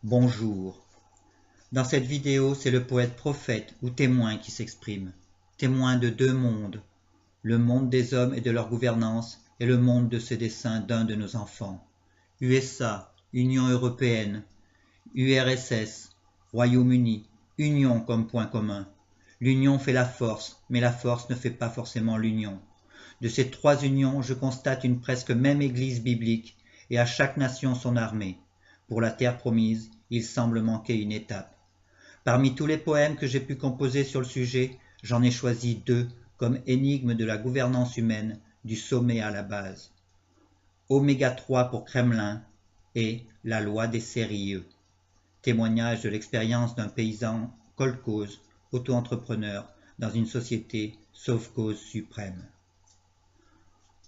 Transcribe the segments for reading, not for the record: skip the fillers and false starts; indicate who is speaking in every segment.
Speaker 1: Bonjour. Dans cette vidéo, c'est le poète prophète ou témoin qui s'exprime. Témoin de deux mondes, le monde des hommes et de leur gouvernance et le monde de ses desseins d'un de nos enfants. USA, Union européenne, URSS, Royaume-Uni, union comme point commun. L'union fait la force, mais la force ne fait pas forcément l'union. De ces trois unions, je constate une presque même église biblique, et à chaque nation son armée. Pour la terre promise, il semble manquer une étape. Parmi tous les poèmes que j'ai pu composer sur le sujet, j'en ai choisi deux comme énigme de la gouvernance humaine, du sommet à la base. Oméga 3 pour Kremlin et La loi des sérieux. Témoignage de l'expérience d'un paysan kolkhoz, auto-entrepreneur, dans une société sauf cause suprême.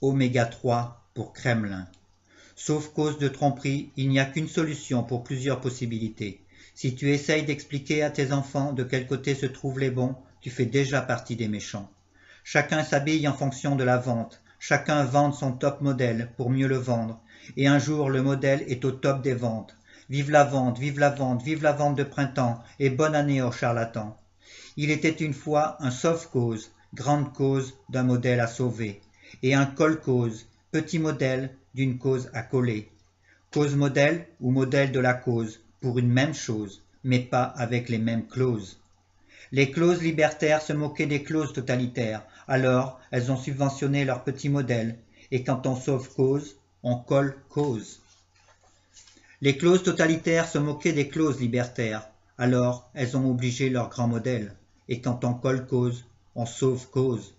Speaker 1: Oméga 3 pour Kremlin. Sauf cause de tromperie, il n'y a qu'une solution pour plusieurs possibilités. Si tu essayes d'expliquer à tes enfants de quel côté se trouvent les bons, tu fais déjà partie des méchants. Chacun s'habille en fonction de la vente, chacun vend son top modèle pour mieux le vendre, et un jour le modèle est au top des ventes. Vive la vente, vive la vente, vive la vente de printemps, et bonne année aux charlatans. Il était une fois un sauve-cause, grande cause d'un modèle à sauver, et un colle-cause, petit modèle d'une cause à coller. Cause modèle ou modèle de la cause, pour une même chose, mais pas avec les mêmes clauses. Les clauses libertaires se moquaient des clauses totalitaires, alors elles ont subventionné leurs petits modèles, et quand on sauve cause, on colle cause. Les clauses totalitaires se moquaient des clauses libertaires, alors elles ont obligé leurs grands modèles, et quand on colle cause, on sauve cause.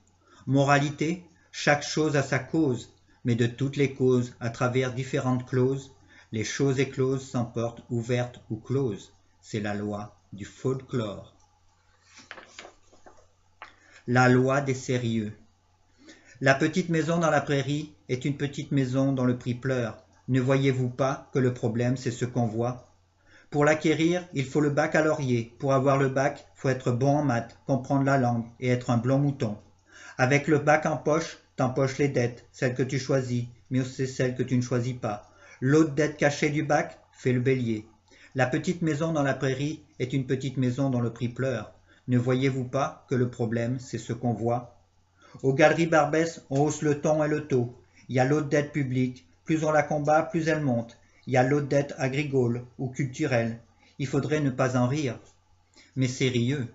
Speaker 1: Moralité, chaque chose a sa cause, mais de toutes les causes, à travers différentes clauses, les choses écloses s'emportent ouvertes ou closes. C'est la loi du folklore. La loi des sérieux. La petite maison dans la prairie est une petite maison dont le prix pleure. Ne voyez-vous pas que le problème c'est ce qu'on voit? Pour l'acquérir, il faut le baccalauréat. Pour avoir le bac, faut être bon en maths, comprendre la langue et être un blond mouton. Avec le bac en poche, t'empoches les dettes, celles que tu choisis, mais aussi celles que tu ne choisis pas. L'autre dette cachée du bac fait le bélier. La petite maison dans la prairie est une petite maison dont le prix pleure. Ne voyez-vous pas que le problème, c'est ce qu'on voit? Aux galeries Barbès, on hausse le ton et le taux. Il y a l'autre dette publique. Plus on la combat, plus elle monte. Il y a l'autre dette agricole ou culturelle. Il faudrait ne pas en rire. Mais sérieux.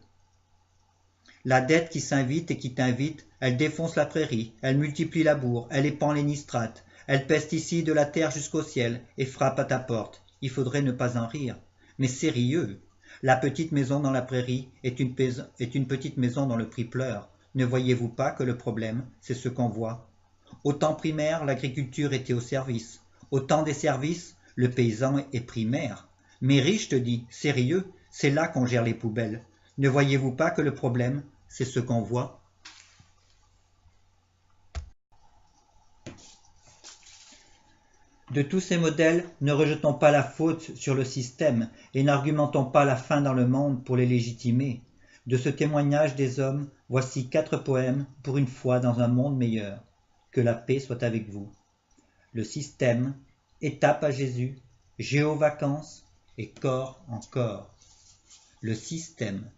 Speaker 1: La dette qui s'invite et qui t'invite, elle défonce la prairie, elle multiplie la bourre, elle épand les nitrates, elle pesticide de la terre jusqu'au ciel et frappe à ta porte. Il faudrait ne pas en rire. Mais sérieux. La petite maison dans la prairie est une petite maison dont le prix pleure. Ne voyez-vous pas que le problème, c'est ce qu'on voit? Au temps primaire, l'agriculture était au service. Au temps des services, le paysan est primaire. Mais riche, te dis, sérieux, c'est là qu'on gère les poubelles. Ne voyez-vous pas que le problème, c'est ce qu'on voit? De tous ces modèles, ne rejetons pas la faute sur le système et n'argumentons pas la faim dans le monde pour les légitimer. De ce témoignage des hommes, voici 4 poèmes pour une fois dans un monde meilleur. Que la paix soit avec vous. Le système, étape à Jésus, géovacances et corps en corps. Le système.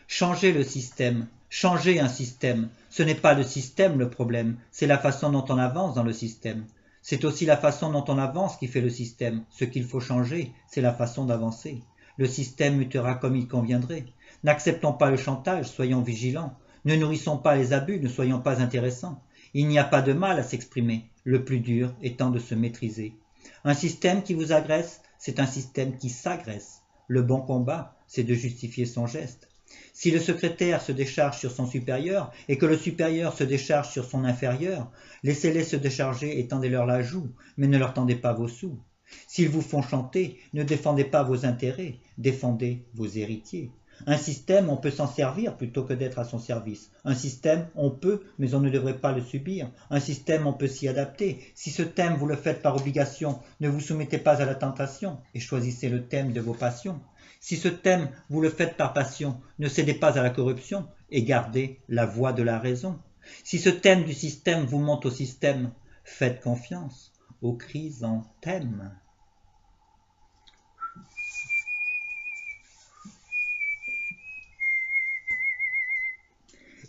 Speaker 1: Changez le système, changez un système. Ce n'est pas le système le problème, c'est la façon dont on avance dans le système. C'est aussi la façon dont on avance qui fait le système. Ce qu'il faut changer, c'est la façon d'avancer. Le système mutera comme il conviendrait. N'acceptons pas le chantage, soyons vigilants. Ne nourrissons pas les abus, ne soyons pas intéressants. Il n'y a pas de mal à s'exprimer, le plus dur étant de se maîtriser. Un système qui vous agresse, c'est un système qui s'agresse. Le bon combat, c'est de justifier son geste. Si le secrétaire se décharge sur son supérieur et que le supérieur se décharge sur son inférieur, laissez-les se décharger et tendez-leur la joue, mais ne leur tendez pas vos sous. S'ils vous font chanter, ne défendez pas vos intérêts, défendez vos héritiers. Un système, on peut s'en servir plutôt que d'être à son service. Un système, on peut, mais on ne devrait pas le subir. Un système, on peut s'y adapter. Si ce thème, vous le faites par obligation, ne vous soumettez pas à la tentation et choisissez le thème de vos passions. Si ce thème, vous le faites par passion, ne cédez pas à la corruption et gardez la voie de la raison. Si ce thème du système vous monte au système, faites confiance aux chrysanthèmes.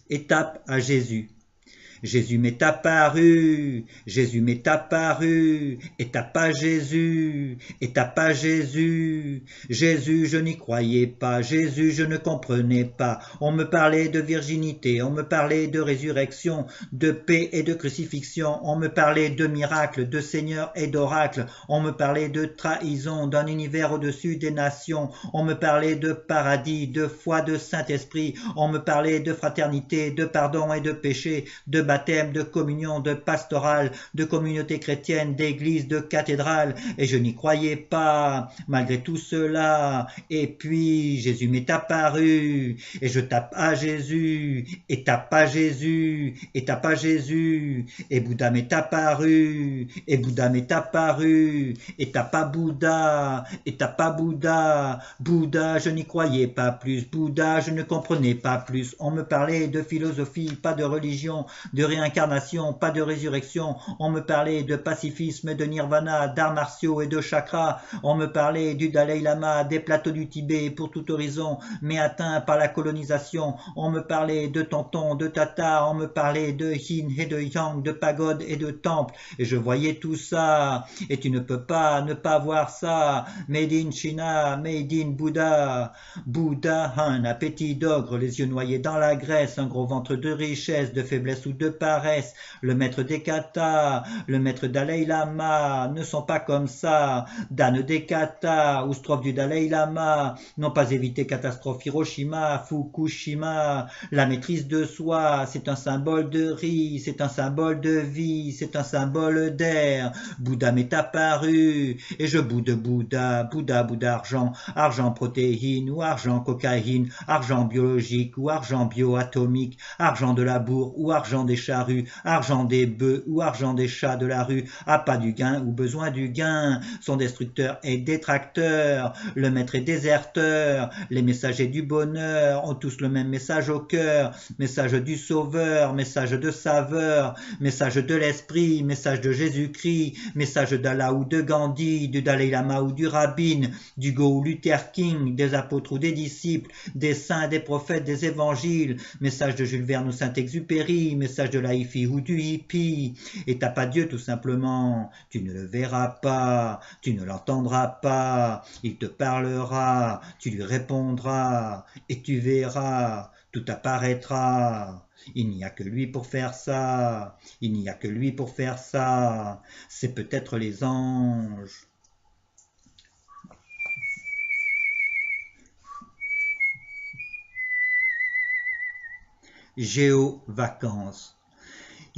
Speaker 1: Étape à Jésus. Jésus m'est apparu, Jésus m'est apparu, et t'as pas Jésus, et t'as pas Jésus. Jésus, je n'y croyais pas, Jésus, je ne comprenais pas. On me parlait de virginité, on me parlait de résurrection, de paix et de crucifixion, on me parlait de miracles, de seigneurs et d'oracles, on me parlait de trahison, d'un univers au-dessus des nations, on me parlait de paradis, de foi, de Saint-Esprit, on me parlait de fraternité, de pardon et de péché, de baptême, de communion, de pastorale, de communauté chrétienne, d'église, de cathédrale, et je n'y croyais pas, malgré tout cela. Et puis Jésus m'est apparu, et je tape à Jésus, et tape à Jésus, et tape à Jésus, et Bouddha m'est apparu, et Bouddha m'est apparu, et tape à Bouddha, et tape à Bouddha. Bouddha, je n'y croyais pas plus, Bouddha, je ne comprenais pas plus. On me parlait de philosophie, pas de religion, de réincarnation, pas de résurrection. On me parlait de pacifisme, de nirvana, d'arts martiaux et de chakras. On me parlait du Dalai Lama, des plateaux du Tibet pour tout horizon, mais atteint par la colonisation. On me parlait de tonton, de tata, on me parlait de yin et de yang, de pagodes et de temples. Et je voyais tout ça, et tu ne peux pas ne pas voir ça. Made in China, made in Bouddha. Bouddha a un appétit d'ogre, les yeux noyés dans la graisse, un gros ventre de richesse, de faiblesse ou de paresse. Le maître des katas, le maître Dalai Lama ne sont pas comme ça. Dan des katas ou strophe du Dalai Lama n'ont pas évité catastrophe Hiroshima, Fukushima. La maîtrise de soi, c'est un symbole de riz, c'est un symbole de vie, c'est un symbole d'air. Bouddha m'est apparu et je boude Bouddha, Bouddha, Bouddha argent, argent protéine ou argent cocaïne, argent biologique ou argent bioatomique, argent de la bourre ou argent des charrues, argent des bœufs ou argent des chats de la rue, appât du gain ou besoin du gain, son destructeur et détracteur, le maître est déserteur, les messagers du bonheur ont tous le même message au cœur, message du sauveur, message de saveur, message de l'esprit, message de Jésus-Christ, message d'Allah ou de Gandhi, du Dalai Lama ou du rabbin, d'Hugo ou Luther King, des apôtres ou des disciples, des saints, des prophètes, des évangiles, message de Jules Verne ou Saint-Exupéry, message de la hi-fi ou du hippie. Et t'as pas Dieu tout simplement, tu ne le verras pas, tu ne l'entendras pas, il te parlera, tu lui répondras, et tu verras, tout apparaîtra. Il n'y a que lui pour faire ça, il n'y a que lui pour faire ça, c'est peut-être les anges. Géo-vacances.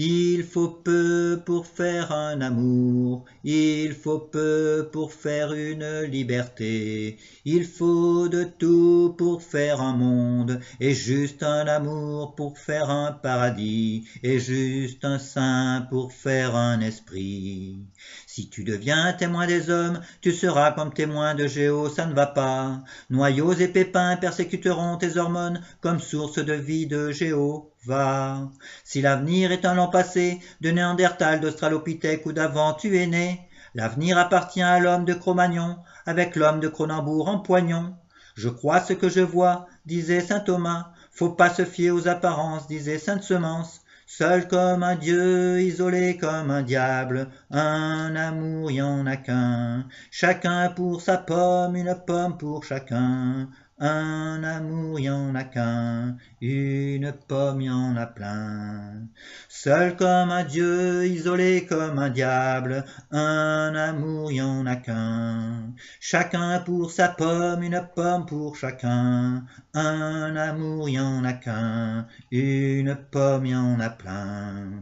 Speaker 1: Il faut peu pour faire un amour, il faut peu pour faire une liberté, il faut de tout pour faire un monde, et juste un amour pour faire un paradis, et juste un saint pour faire un esprit. Si tu deviens témoin des hommes, tu seras comme témoin de Géo, ça ne va pas. Noyaux et pépins persécuteront tes hormones comme source de vie de Géo. Va. Si l'avenir est un long passé, de Néandertal, d'Australopithèque ou d'avant tu es né, l'avenir appartient à l'homme de Cro-Magnon, avec l'homme de Cronenbourg en poignon. Je crois ce que je vois, disait saint Thomas, faut pas se fier aux apparences, disait sainte Semence. Seul comme un dieu, isolé comme un diable, un amour y en a qu'un, chacun pour sa pomme, une pomme pour chacun. Un amour, y en a qu'un, une pomme, y en a plein. Seul comme un dieu, isolé comme un diable, un amour, y en a qu'un. Chacun pour sa pomme, une pomme pour chacun. Un amour, y en a qu'un, une pomme, y en a plein.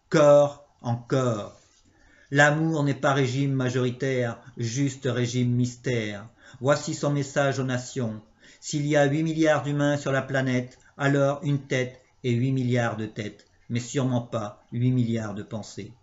Speaker 1: Corps encore. L'amour n'est pas régime majoritaire, juste régime mystère. Voici son message aux nations. S'il y a 8 milliards d'humains sur la planète, alors une tête et 8 milliards de têtes, mais sûrement pas 8 milliards de pensées.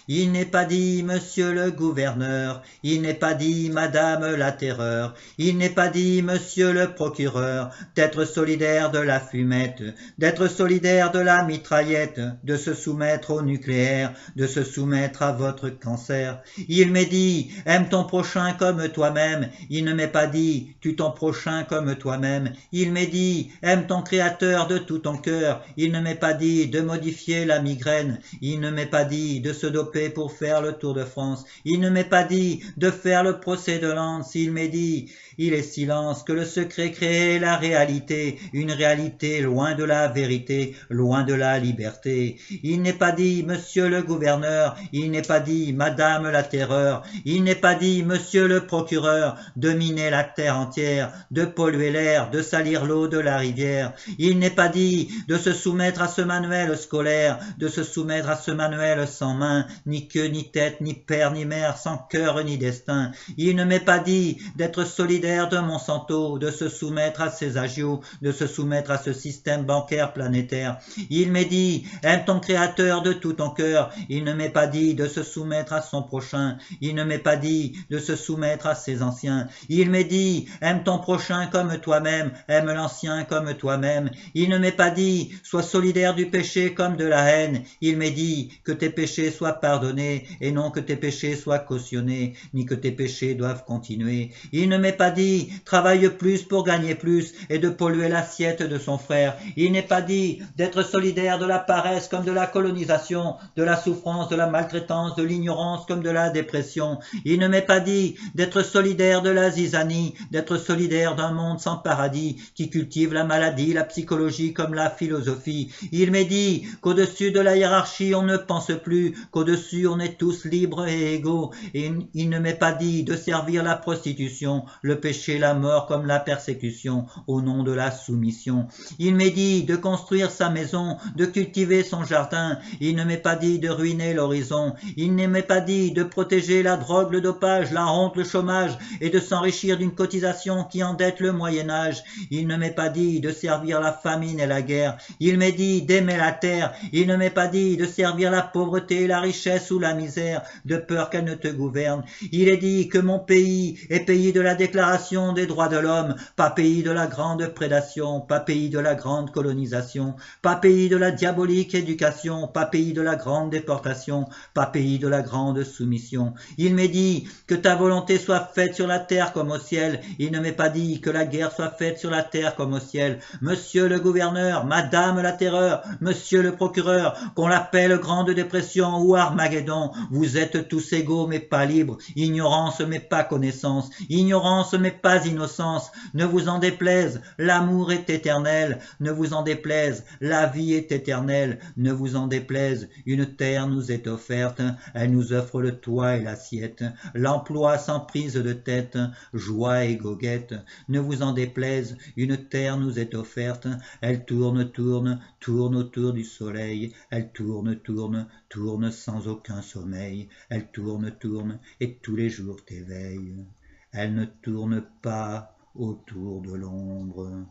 Speaker 1: Il n'est pas dit, monsieur le gouverneur, il n'est pas dit, madame la terreur, il n'est pas dit, monsieur le procureur, d'être solidaire de la fumette, d'être solidaire de la mitraillette, de se soumettre au nucléaire, de se soumettre à votre cancer. Il m'est dit, aime ton prochain comme toi-même, il ne m'est pas dit, tue ton prochain comme toi-même. Il m'est dit, aime ton créateur de tout ton cœur, il ne m'est pas dit de modifier la migraine, il ne m'est pas dit de se doper pour faire le Tour de France, il ne m'est pas dit de faire le procès de Lens, il m'est dit, il est silence que le secret crée la réalité, une réalité loin de la vérité, loin de la liberté. Il n'est pas dit, monsieur le gouverneur, il n'est pas dit, madame la terreur, il n'est pas dit, monsieur le procureur, de miner la terre entière, de polluer l'air, de salir l'eau de la rivière. Il n'est pas dit de se soumettre à ce manuel scolaire, de se soumettre à ce manuel sans main, ni queue, ni tête, ni père, ni mère, sans cœur, ni destin. Il ne m'est pas dit d'être solidaire de Monsanto, de se soumettre à ces agios, de se soumettre à ce système bancaire planétaire. Il m'est dit, aime ton créateur de tout ton cœur. Il ne m'est pas dit de se soumettre à son prochain. Il ne m'est pas dit de se soumettre à ses anciens. Il m'est dit, aime ton prochain comme toi-même, aime l'ancien comme toi-même. Il ne m'est pas dit, sois solidaire du péché comme de la haine. Il m'est dit que tes péchés soient pardonnés et non que tes péchés soient cautionnés, ni que tes péchés doivent continuer. Il ne m'est pas dit, travaille plus pour gagner plus et de polluer l'assiette de son frère. Il n'est pas dit d'être solidaire de la paresse comme de la colonisation, de la souffrance, de la maltraitance, de l'ignorance comme de la dépression. Il ne m'est pas dit d'être solidaire de la zizanie, d'être solidaire d'un monde sans paradis qui cultive la maladie, la psychologie comme la philosophie. Il m'est dit qu'au-dessus de la hiérarchie on ne pense plus, qu'au-dessus on est tous libres et égaux. Et il ne m'est pas dit de servir la prostitution, le péché, la mort comme la persécution au nom de la soumission. Il m'est dit de construire sa maison, de cultiver son jardin. Il ne m'est pas dit de ruiner l'horizon. Il ne m'est pas dit de protéger la drogue, le dopage, la honte, le chômage et de s'enrichir d'une cotisation qui endette le Moyen-Âge. Il ne m'est pas dit de servir la famine et la guerre. Il m'est dit d'aimer la terre. Il ne m'est pas dit de servir la pauvreté, la richesse ou la misère, de peur qu'elle ne te gouverne. Il est dit que mon pays est pays de la déclaration des droits de l'homme, pas pays de la grande prédation, pas pays de la grande colonisation, pas pays de la diabolique éducation, pas pays de la grande déportation, pas pays de la grande soumission. Il m'est dit que ta volonté soit faite sur la terre comme au ciel. Il ne m'est pas dit que la guerre soit faite sur la terre comme au ciel. Monsieur le gouverneur, madame la terreur, monsieur le procureur, qu'on l'appelle grande dépression ou Armageddon, vous êtes tous égaux mais pas libres, ignorance mais pas connaissance, ignorance mais pas innocence. Ne vous en déplaise, l'amour est éternel. Ne vous en déplaise, la vie est éternelle. Ne vous en déplaise, une terre nous est offerte. Elle nous offre le toit et l'assiette, l'emploi sans prise de tête, joie et goguette. Ne vous en déplaise, une terre nous est offerte. Elle tourne, tourne, tourne autour du soleil. Elle tourne, tourne, tourne sans aucun sommeil. Elle tourne, tourne et tous les jours t'éveille. Elle ne tourne pas autour de l'ombre.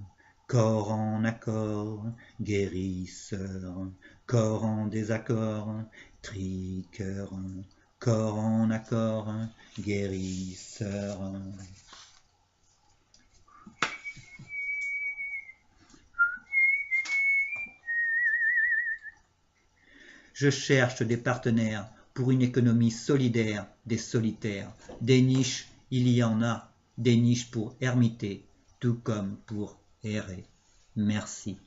Speaker 1: Corps en accord, guérisseur, corps en désaccord, triqueur, corps en accord, guérisseur. Je cherche des partenaires pour une économie solidaire des solitaires. Des niches, il y en a, des niches pour ermiter, tout comme pour errer. Merci.